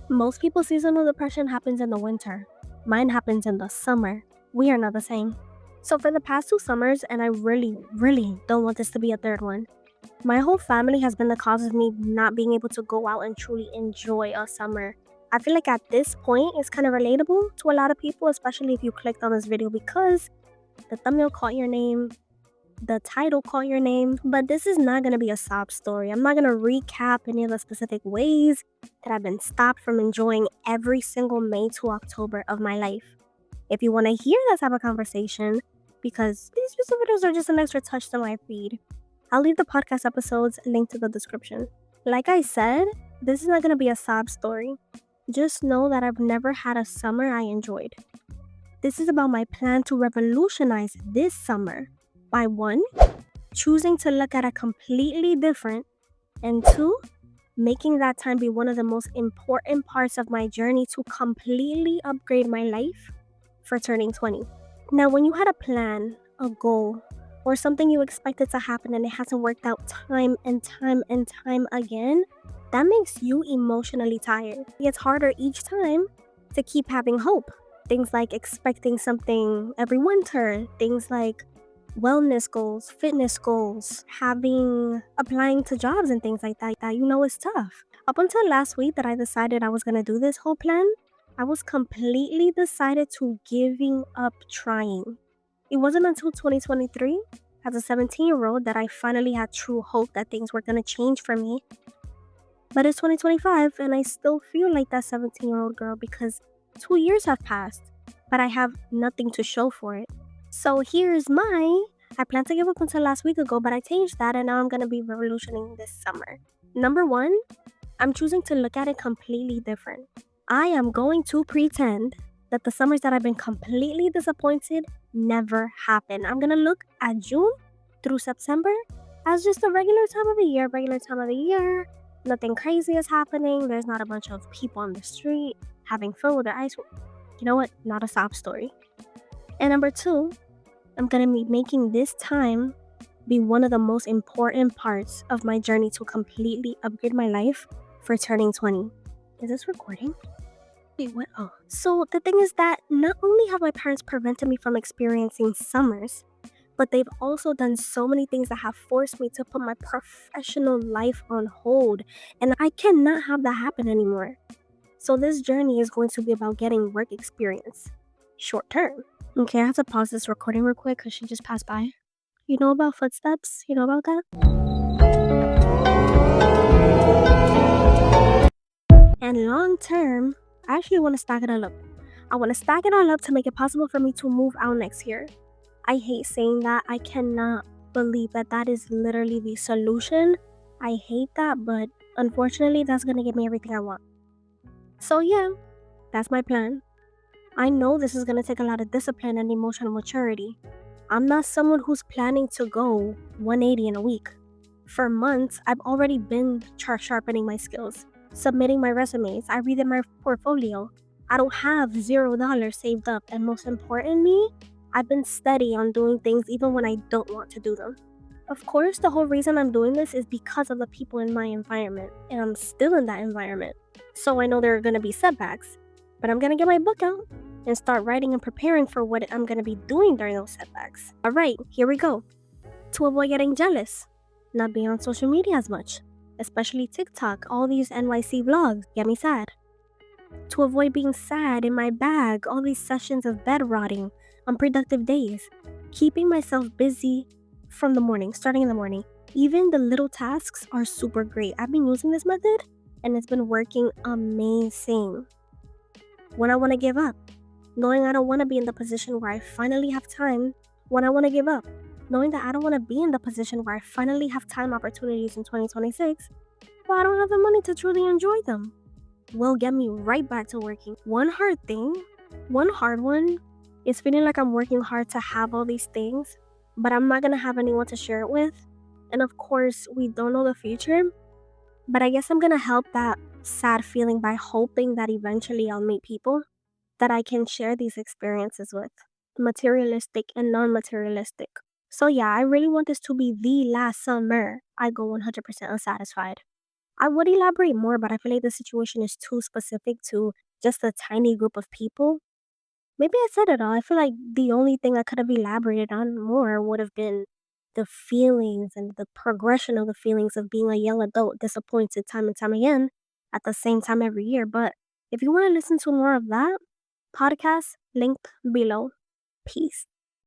Most people's seasonal depression happens in the winter. Mine happens in the summer. We are not the same. So, for the past 2 summers, and I really, really don't want this to be a third one, my whole family has been the cause of me not being able to go out and truly enjoy a summer. I feel like at this point, it's kind of relatable to a lot of people, especially if you clicked on this video because the thumbnail caught your name, the title caught your name, but this is not going to be a sob story. I'm not going to recap any of the specific ways that I've been stopped from enjoying every single May to October of my life. If you want to hear that type of conversation, because these YouTube videos are just an extra touch to my feed, I'll leave the podcast episodes linked to the description. Like I said, this is not going to be a sob story. Just know that I've never had a summer I enjoyed. This is about my plan to revolutionize this summer by 1, choosing to look at it completely different, and 2, making that time be one of the most important parts of my journey to completely upgrade my life for turning 20. Now, when you had a plan, a goal, or something you expected to happen and it hasn't worked out time and time and time again, that makes you emotionally tired. It's harder each time to keep having hope. Things like expecting something every winter, things like wellness goals, fitness goals, applying to jobs and things like that, it's tough. Up until last week that I decided I was going to do this whole plan, I was completely decided to giving up trying. It wasn't until 2023, as a 17-year-old, that I finally had true hope that things were going to change for me. But it's 2025 and I still feel like that 17-year-old girl because 2 years have passed, but I have nothing to show for it. So I planned to give up until last week ago, but I changed that and now I'm going to be revolutioning this summer. Number 1, I'm choosing to look at it completely different. I am going to pretend that the summers that I've been completely disappointed never happened. I'm going to look at June through September as just a regular time of the year. Nothing crazy is happening. There's not a bunch of people on the street having fun with their ice. You know what? Not a sob story. And number 2, I'm going to be making this time be one of the most important parts of my journey to completely upgrade my life for turning 20. Is this recording? Wait, what? Oh. So the thing is that not only have my parents prevented me from experiencing summers, but they've also done so many things that have forced me to put my professional life on hold. And I cannot have that happen anymore. So this journey is going to be about getting work experience. Short term. Okay, I have to pause this recording real quick because she just passed by. You know about footsteps? You know about that? And long term, I actually want to stack it all up. I want to stack it all up to make it possible for me to move out next year. I hate saying that. I cannot believe that that is literally the solution. I hate that, but unfortunately, that's going to give me everything I want. So yeah, that's my plan. I know this is going to take a lot of discipline and emotional maturity. I'm not someone who's planning to go 180 in a week. For months, I've already been sharpening my skills, submitting my resumes, I redid my portfolio. I don't have $0 saved up, and most importantly, I've been steady on doing things even when I don't want to do them. Of course, the whole reason I'm doing this is because of the people in my environment, and I'm still in that environment. So I know there are going to be setbacks, but I'm going to get my book out and start writing and preparing for what I'm going to be doing during those setbacks. Alright, here we go. To avoid getting jealous, not being on social media as much, especially TikTok, all these NYC vlogs get me sad. To avoid being sad in my bag, all these sessions of bed rotting, unproductive days, keeping myself busy from the morning, starting in the morning. Even the little tasks are super great. I've been using this method and it's been working amazing. When I want to give up, knowing I don't want to be in the position where I finally have time when I want to give up, knowing that I don't want to be in the position where I finally have time opportunities in 2026, but I don't have the money to truly enjoy them, will get me right back to working. One hard one, is feeling like I'm working hard to have all these things, but I'm not going to have anyone to share it with. And of course, we don't know the future, but I guess I'm going to help that sad feeling by hoping that eventually I'll meet people that I can share these experiences with, materialistic and non-materialistic. So yeah, I really want this to be the last summer I go 100% unsatisfied. I would elaborate more, but I feel like the situation is too specific to just a tiny group of people. Maybe I said it all. I feel like the only thing I could have elaborated on more would have been the feelings and the progression of the feelings of being a young adult disappointed time and time again at the same time every year. But if you want to listen to more of that, podcast link below. Peace.